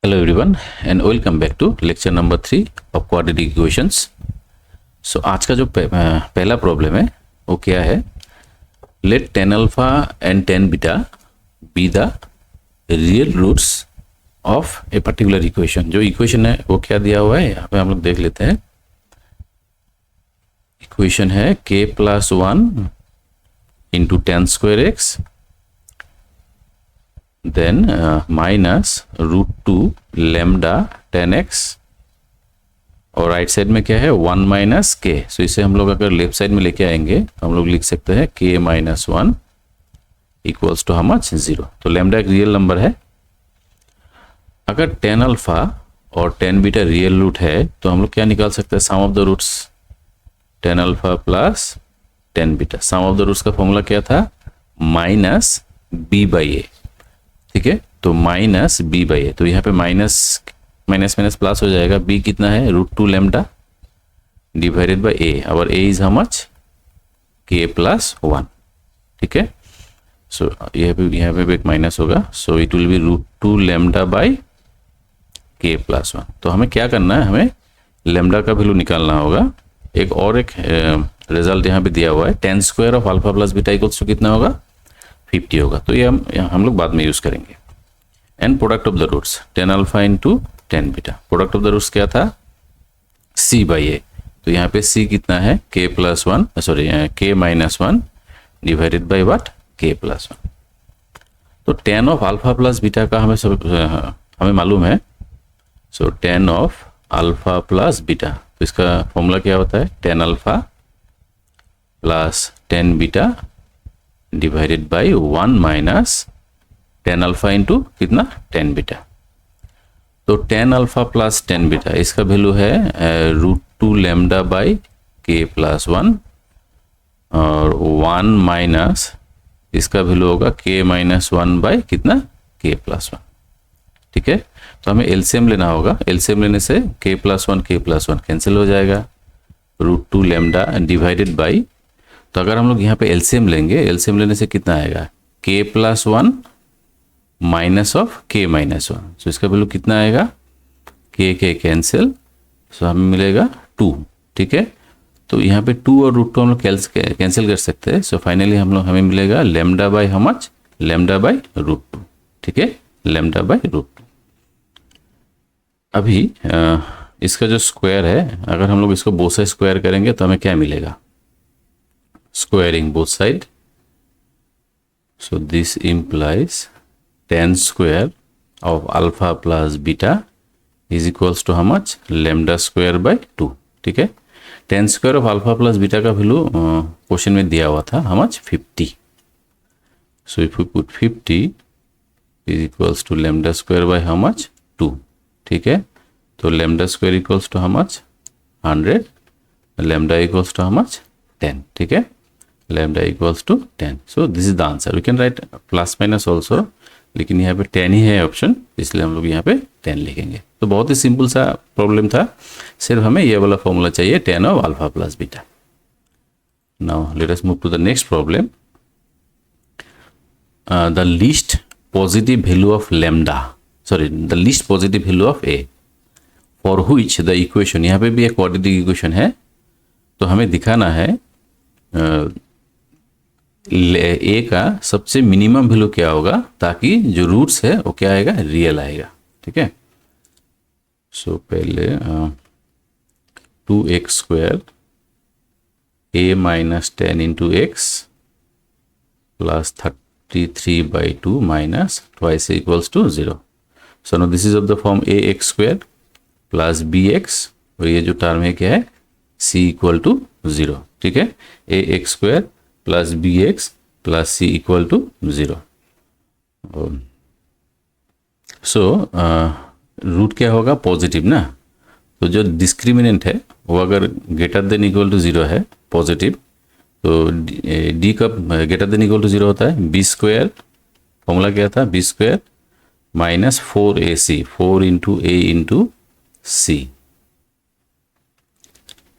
Hello everyone and welcome back to lecture number 3 of quadratic equations. So आज का जो पहला प्रॉब्लम है वो क्या है, let tan alpha and tan beta be the real roots of a particular equation. जो इक्वेशन है वो क्या दिया हुआ है यहाँ पे हम लोग देख लेते हैं. इक्वेशन है k plus 1 into tan square x then minus root 2 lambda tan x और राइट साइड में क्या है 1 माइनस के. सो इसे हम लोग अगर लेफ्ट साइड में लेके आएंगे तो हम लोग लिख सकते हैं k minus 1 equals to how much 0. तो लैम्डा एक रियल नंबर है. अगर tan अल्फा और tan बीटा रियल रूट है तो हम लोग क्या निकाल सकते हैं, sum of the roots tan alpha plus tan beta. Sum of the roots का फॉर्मूला क्या था, माइनस b बाई ए. ठीक है, तो माइनस बी बाई ए. तो यहाँ पे माइनस माइनस माइनस प्लस हो जाएगा. b कितना है root 2 lambda divided by a. और a is how much k plus 1. ठीक है, सो यहाँ पे एक माइनस होगा. So it will be root 2 lambda by k plus 1. तो हमें क्या करना है, हमें लैम्डा का वैल्यू निकालना होगा. एक रिजल्ट यहाँ पे दिया हुआ है, tan square of alpha plus beta equals to कितना होगा 50 होगा. तो ये हम लोग बाद में यूज करेंगे. And product of the roots tan alpha into tan beta. Product of the roots क्या था, c बाई ए. तो यहाँ पे c कितना है k plus 1 sorry k minus 1 divided by what k plus 1. तो tan of alpha plus beta का हमें मालूम है. So tan of alpha plus beta, तो इसका फॉर्मूला क्या होता है, tan alpha plus tan beta divided by 1 minus tan alpha into कितना tan बीटा. तो tan alpha plus tan beta इसका वैल्यू है root 2 lambda by k plus 1 और 1 माइनस इसका वैल्यू होगा k माइनस 1 बाई कितना k प्लस 1. ठीक है, तो हमें एलसीएम लेना होगा. एलसीएम लेने से k प्लस 1 कैंसिल हो जाएगा. रूट 2 लैम्डा डिवाइडेड बाई, तो अगर हम लोग यहाँ पे एलसीएम लेंगे, एलसीएम लेने से कितना आएगा k plus 1 minus of k minus 1. सो इसका वैल्यू कितना आएगा, k कैंसिल, सो हमें मिलेगा 2. ठीक है, तो यहाँ पे 2 और रूट 2 हम लोग कैंसिल कर सकते हैं. सो फाइनली हमें मिलेगा lambda by how much, lambda by root 2. ठीक है, लैम्डा बाई रूट 2. अभी इसका जो स्क्वायर है, अगर हम लोग इसको बोथ साइड स्क्वायर करेंगे तो हमें क्या मिलेगा, squaring both side. So this implies tan square of alpha plus beta is equals to how much, lambda square by 2. ठीक है, tan square of alpha plus beta का वैल्यू क्वेश्चन में दिया हुआ था how much 50. So if we put 50 is equals to lambda square by how much 2. ठीक है, तो lambda square equals to how much 100, lambda equals to how much 10. ठीक है, lambda equals to 10. So this is the answer. We can write plus minus also, लेकिन यहाँ पे 10 ही है option, इसलिए हम लोग यहाँ पे 10 लिखेंगे. तो बहुत ही सिंपल सा प्रॉब्लम था, सिर्फ हमें ये वाला फॉर्मूला चाहिए tan of alpha plus beta. Now let us move to the next problem. The least positive value of lambda, sorry the least positive value of a for which the equation, यहाँ पे भी एक quadratic equation है. तो हमें दिखाना है ए का सबसे मिनिमम वैल्यू क्या होगा, ताकि जो रूट्स है वो क्या आएगा, रियल आएगा. ठीक है, सो पहले 2x square a minus 10 into x plus 33/2 minus twice equals to 0. So no this is of the form ax square plus bx, और ये जो टर्म है क्या है c इक्वल टू 0. ठीक है, ax square plus b x plus c equal to 0. So root क्या होगा, पॉजिटिव ना. तो जो डिस्क्रिमिनेंट है वो अगर ग्रेटर देन इक्वल टू 0 है पॉजिटिव, तो डी कब ग्रेटर देन इक्वल टू 0 होता है, बी स्क्वायर, फॉर्मूला क्या था B square minus 4ac, 4 into A into C,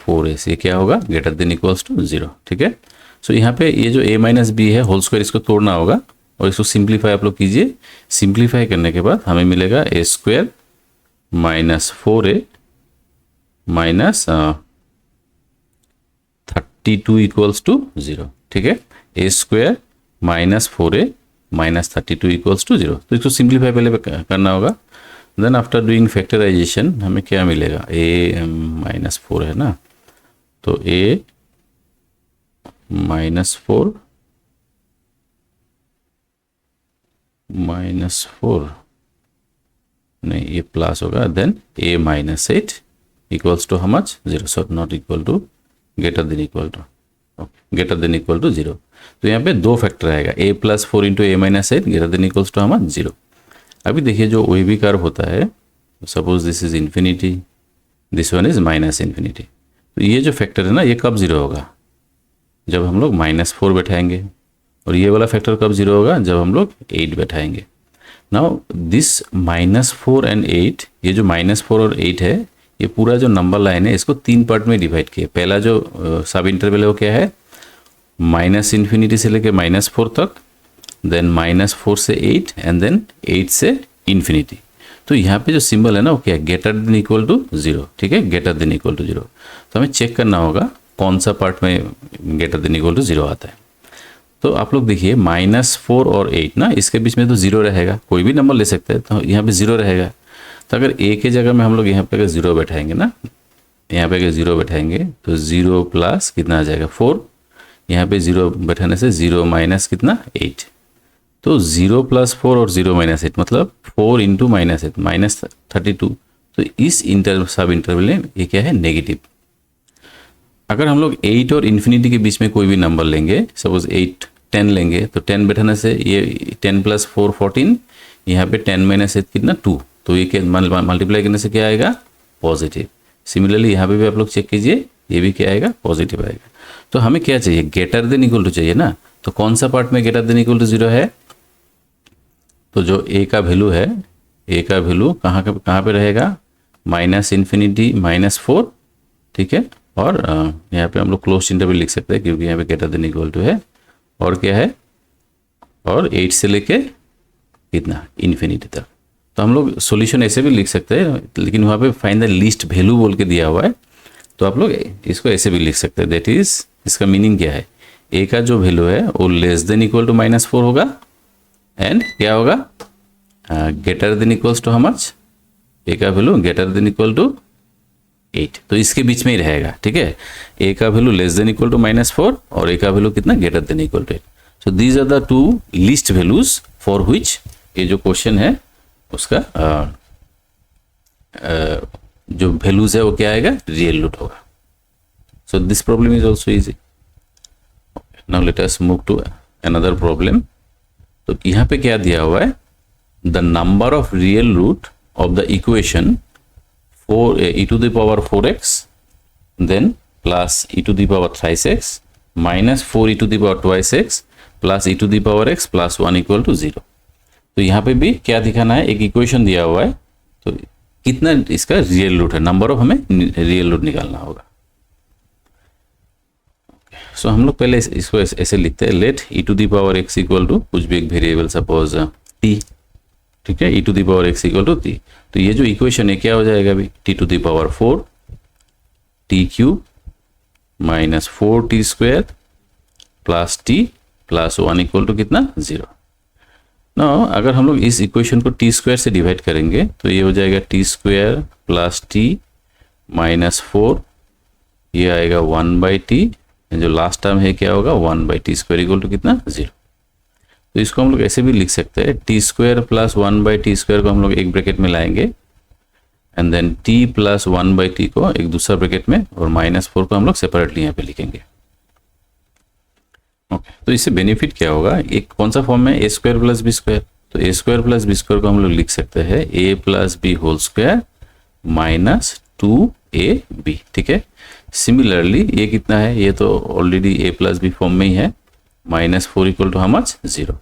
4ac क्या होगा, ग्रेटर देन इक्वल्स टू 0. ठीक है, सो यहाँ पे ये जो a माइनस बी है होल स्क्वायर, इसको तोड़ना होगा और इसको सिंप्लीफाई आप लोग कीजिए. सिंप्लीफाई करने के बाद हमें मिलेगा A square -4a minus 32 equals to 0, ठीक है। A square -4a minus 32 equals to 0। तो इसको सिंप्लीफाई पहले करना होगा। देन आफ्टर डूइंग फैक्टराइजेशन हमें क्या मिलेगा, a -4 है ना, तो a -4 नहीं, ये प्लस होगा, then a -8 equals to how much, 0, so not equal to, greater than equal to, greater than equal to 0। तो यहाँ पे दो फैक्टर आएगा, a + 4 into a -8 greater than equals to how much, 0। अभी देखिए जो वेवी कर्व होता है, suppose this is infinity, this one is -infinity, तो ये जो फैक्टर है ना, ये कब 0 होगा, जब हम लोग -4 बैठाएंगे, और ये वाला फैक्टर कब 0 होगा, जब हम लोग 8 बैठाएंगे। नाउ दिस -4 एंड 8, ये जो -4 और 8 है, ये पूरा जो नंबर लाइन है इसको 3 पार्ट में डिवाइड किया। पहला जो सब इंटरवल है वो क्या है, -इन्फिनिटी से लेके -4 तक, देन -4 से 8 एंड देन 8 से इन्फिनिटी। तो यहाँ पे जो सिंबल है ना वो क्या है, ग्रेटर देन इक्वल टू 0, ठीक है, ग्रेटर देन इक्वल टू 0। तो हमें चेक करना होगा कौन सा पार्ट में ग्रेटर देन इक्वल टू 0 आता है। तो आप लोग देखिए -4 और 8 ना, इसके बीच में तो 0 रहेगा, कोई भी नंबर ले सकते हैं, तो यहाँ पे 0 रहेगा। तो अगर a के जगह में हम लोग यहाँ पे अगर 0 बैठाएंगे ना, यहाँ पे अगर 0 बैठाएंगे तो 0 प्लस कितना आ जाएगा 4, यहाँ पे 0 बैठाने से 0 माइनस कितना 8, तो 0 + 4 और 0 - 8 मतलब 4 इंटू -8 -32। तो इस सब इंटरवल में ये क्या है, नेगेटिव। अगर हम लोग 8 और इन्फिनिटी के बीच में कोई भी नंबर लेंगे, सपोज 8 10 लेंगे, तो 10 बैठाने से ये 10 + 4 14, यहाँ पे 10 - 8 कितना 2, तो ये मल्टीप्लाई करने से क्या आएगा, पॉजिटिव। सिमिलरली यहाँ पे भी आप लोग चेक कीजिए, ये भी क्या आएगा, पॉजिटिव आएगा। तो हमें क्या चाहिए, ग्रेटर देन इक्वल टू चाहिए ना। तो कौन सा पार्ट में ग्रेटर देन इक्वल टू 0 है, तो जो a का वैल्यू है, a का वैल्यू कहाँ पे रहेगा, -इन्फिनिटी -4, ठीक है। और यहाँ पे हम लोग क्लोज इंटरवल लिख सकते हैं क्योंकि यहाँ पे ग्रेटर देन इक्वल टू है, और क्या है, और 8 से लेके कितना इन्फिनिटी तक। तो हम लोग सॉल्यूशन ऐसे भी लिख सकते हैं, लेकिन वहाँ पे फाइंड द लीस्ट वैल्यू बोल के दिया हुआ है, तो आप लोग इसको ऐसे भी लिख सकते हैं। दैट इज, इसका मीनिंग क्या है, a का जो वैल्यू है वो लेस देन इक्वल टू -4 होगा, एंड क्या होगा, greater than equals to how much, a का value greater than equal to 8, तो इसके बीच में ही रहेगा, ठीक है। a का value less than equal to -4 और a का वैल्यू कितना, greater than equal to 8। So these are the 2 least values for which ये जो क्वेश्चन है उसका जो वैल्यूज है वो क्या आएगा, रियल रूट होगा। So this problem is also easy. Now let us move to another problem. तो यहाँ पे क्या दिया हुआ है, the number of real root of the equation 4e⁴x then plus e⁻³ minus 4e⁻²x plus e⁻x plus 1 equal to 0। तो यहाँ पे भी क्या दिखाना है, एक इक्वेशन दिया हुआ है, तो कितना इसका रियल रूट है, नंबर ऑफ हमें रियल रूट निकालना होगा। सो हम लोग पहले इसको ऐसे लिखते हैं, लेट e⁻x इक्वल टू कुछ भी एक वेरिएबल, सपोज t, ठीक है, e⁻x इक्वल टू t। तो ये जो इक्वेशन है क्या हो जाएगा अभी, t⁴ t³ minus 4t² plus t plus 1 equal to कितना 0। ना अगर हम लोग इस इक्वेशन को t² से डिवाइड करेंगे तो ये हो जाएगा t² प्लस t माइनस 4, ये आएगा 1/t, जो लास्ट टर्म है क्या होगा 1/t² इक्वल टू कितना 0। तो इसको हम लोग ऐसे भी लिख सकते हैं, t² प्लस 1/t² को हम लोग एक ब्रैकेट में लाएंगे, and then t plus 1/t को एक दूसरा ब्रैकेट में, और -4 को हम लोग सेपरेटली यहाँ पे लिखेंगे। ओके, तो इससे बेनिफिट क्या होगा, एक कौन सा फॉर्म में, a² प्लस b², तो a² प्लस b² को हम लोग लिख सकते हैं a plus b whole square minus 2ab, ठीक है। सिमिलरली ये कितना है, ये तो already a plus b form में ही है, -4 इक्वल टू हाउ मच 0।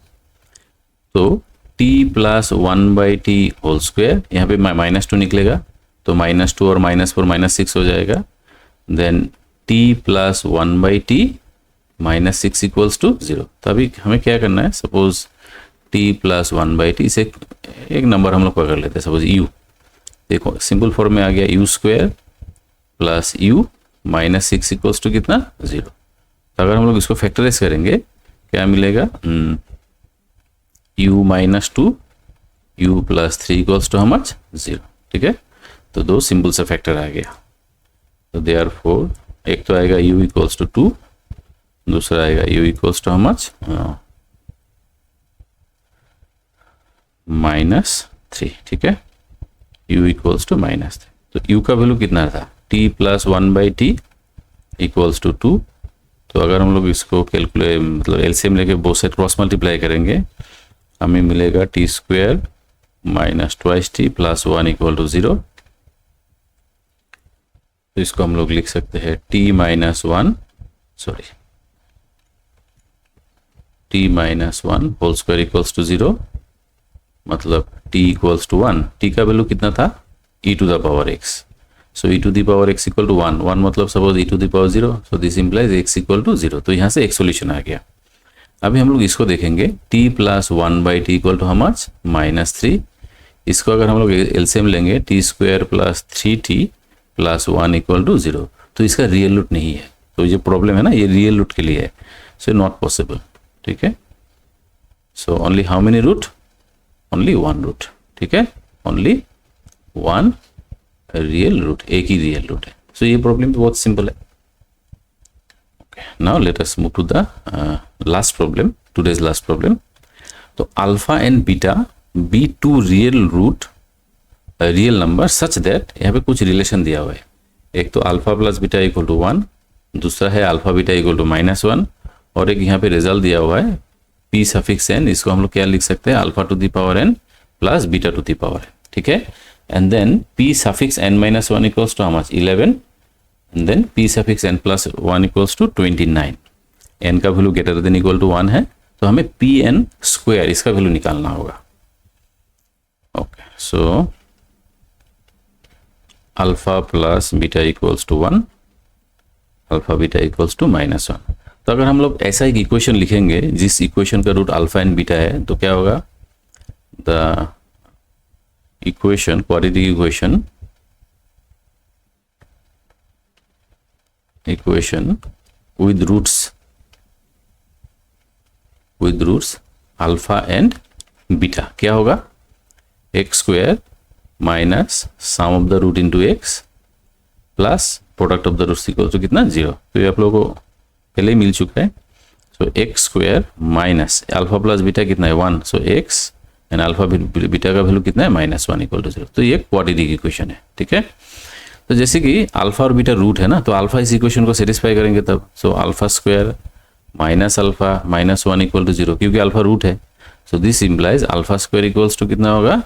तो t plus 1/t whole square, यहाँ पे -2 निकलेगा, तो -2 और -4 -6 हो जाएगा, then t plus 1/t -6 equals to 0। तो अभी हमें क्या करना है, सपोज t प्लस 1/t से एक नंबर हम लोग पकड़ लेते हैं, सपोज u। देखो सिंपल फॉर्म में आ गया u square plus u minus 6 equals to कितना 0। तो अगर हम लोग इसको फैक्टराइज करेंगे क्या मिलेगा, u minus 2 u plus 3 equals to how much 0। ठीक है, तो दो सिंपल सा फैक्टर आ गया। तो देयरफॉर एक तो आएगा u इक्वल्स टू 2, दूसरा आएगा u equals to how much -3। ठीक है, u इक्वल्स टू -3। तो u का वैल्यू कितना था, t plus 1/t equals to 2। तो अगर हम लोग इसको कैलकुलेट मतलब एलसीएम लेके बोथ साइड क्रॉस मल्टीप्लाई करेंगे, हमें मिलेगा t square minus twice t plus 1 equal to 0। तो इसको हम लोग लिख सकते हैं t minus 1 whole square equals to 0, मतलब t इक्वल्स टू 1। t का वैल्यू कितना था, e to the power x। So e to the power x equal to 1 मतलब suppose e to the power 0, so this implies x equal to 0। तो यहाँ से एक solution आ गया। अभी हम लोग इसको देखेंगे t plus 1/t equal to how much -3। इसको अगर हम लोग एलसीएम लेंगे t square plus 3t plus 1 equal to 0, तो इसका रियल रूट नहीं है। तो ये प्रॉब्लम है ना, ये रियल रूट के लिए है, सो नॉट पॉसिबल। ठीक है, so only how many root, only 1 root. ठीक है, ओनली 1 रियल रूट, एक ही रियल रूट है। सो ये प्रॉब्लम बहुत सिंपल है। Now let us move to the last problem, today's last problem. तो alpha and beta be two real root real number such that, यहाँ पे कुछ रिलेशन दिया हुआ है। एक तो alpha plus beta equal to 1, दूसरा है अल्फा बीटा इक्वल टू -1, और एक यहाँ पे रिजल्ट दिया हुआ है p सफिक्स n। इसको हम लोग क्या लिख सकते हैं, alpha to the power n plus beta to the power n। ठीक है, and then p suffix n-1 equals to how much 11, and then p suffix n plus 1 equals to 29। n का value greater than equal to 1 है, तो हमें pn square इसका value निकालना होगा। Okay, so alpha plus beta equals to 1, alpha beta equals to -1। तो अगर हम लोग ऐसा एक इक्वेशन लिखेंगे जिस इक्वेशन का रूट अल्फा एंड बीटा है, तो क्या होगा, the equation quadratic equation with roots alpha and beta क्या होगा, x square minus sum of the root into x plus product of the roots equal to कितना 0। तो ये आप लोगों को पहले ही मिल चुका है। So X square minus alpha plus beta कितना है 1, so X and alpha beta का वैल्यू कितना है -1 इक्वल टू 0। तो ये क्वाड्रेटिक इक्वेशन है। ठीक है, तो जैसे कि अल्फा और बीटा रूट है ना, तो अल्फा इस इक्वेशन को सेटिस्फाई करेंगे तब। So alpha square minus alpha -1 equal to 0, क्योंकि अल्फा रूट है। So this implies alpha square equals to कितना होगा,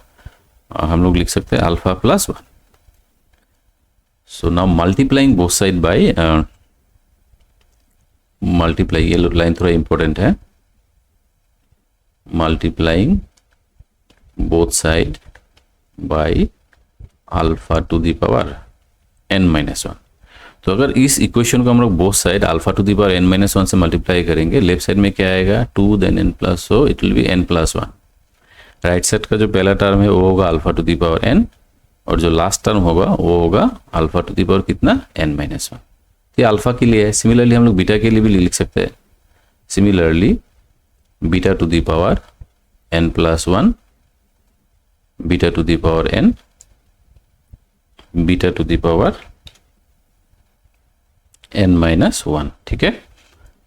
हम लोग लिख सकते हैं alpha plus 1। So now multiplying both side by multiply, ये लाइन थोड़ा इंपॉर्टेंट है, multiplying both side by alpha to the power n-1। तो अगर इस इक्वेशन को हम लोग both side alpha to the power n-1 से मल्टीप्लाई करेंगे, लेफ्ट साइड में क्या आएगा 2 then n plus, so it will be n+1। Right side का जो पहला टर्म है वो होगा alpha to the power n, और जो लास्ट टर्म होगा वो होगा अल्फा टू द पावर कितना n-1। ये अल्फा के लिए है। सिमिलरली हम लोग बीटा के लिए भी लिख सकते हैं, similarly beta to the power n+1, beta to the power n, beta to the power n-1। ठीक है,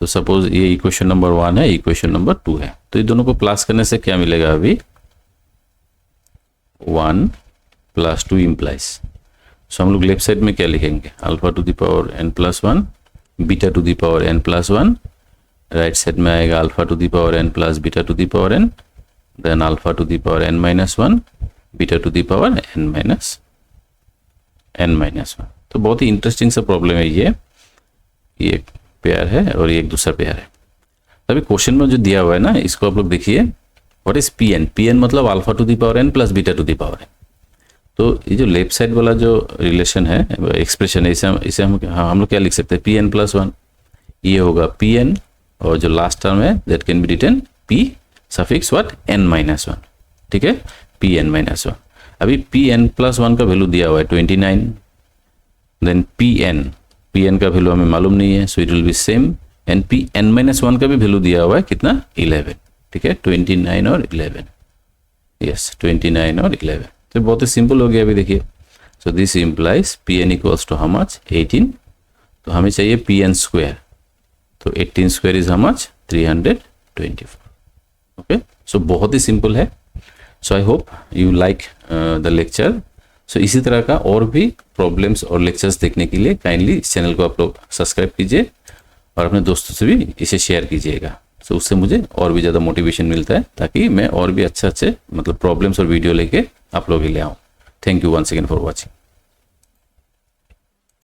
तो सपोज ये इक्वेशन नंबर 1 है, इक्वेशन नंबर 2 है। तो ये दोनों को प्लस करने से क्या मिलेगा, अभी 1 + 2 इम्प्लाइज। सो हम लोग लेफ्ट साइड में क्या लिखेंगे, alpha to the power n+1, beta to the power n+1, right side में आएगा alpha to the power n plus beta to the power n, then alpha to the power n-1, beta to the power n-1। तो बहुत ही interesting सा problem है ये एक pair है और ये एक दूसरा पेयर है। अभी क्वेश्चन में जो दिया हुआ है ना, इसको आप लोग देखिए, व्हाट इज pn मतलब alpha to the power n plus beta to the power n। तो ये जो लेफ्ट साइड वाला जो रिलेशन है, एक्सप्रेशन है, इसे हम लोग क्या लिख सकते हैं, pn+1। ये होगा pn, और जो लास्ट टर्म है that can be written p suffix what n-1। ठीक है, pn-1। अभी पी एन प्लस वन का वैल्यू दिया हुआ है 29, देन पी एन का वैल्यू हमें मालूम नहीं है, so it will be same, and p n minus one का भी वैल्यू दिया हुआ है कितना 11, ठीक है 29 और 11, यस 29 और 11। तो बहुत ही सिंपल हो गया अभी देखिए। So this implies P N equals to how much 18, तो हमें चाहिए पी एन स्क्वायर, तो 18 square is how much 324। Okay, so बहुत ही सिंपल है। So I hope you like the lecture. So इसी तरह का और भी प्रॉब्लम्स और लेक्चर्स देखने के लिए काइंडली इस चैनल को आप लोग सब्सक्राइब कीजिए और अपने दोस्तों से भी इसे शेयर कीजिएगा। सो उससे मुझे और भी ज़्यादा मोटिवेशन मिलता है ताकि मैं और भी अच्छे मतलब प्रॉब्लम्स और वीडियो लेके आप लोग के लिए आऊँ। Thank you once again for watching.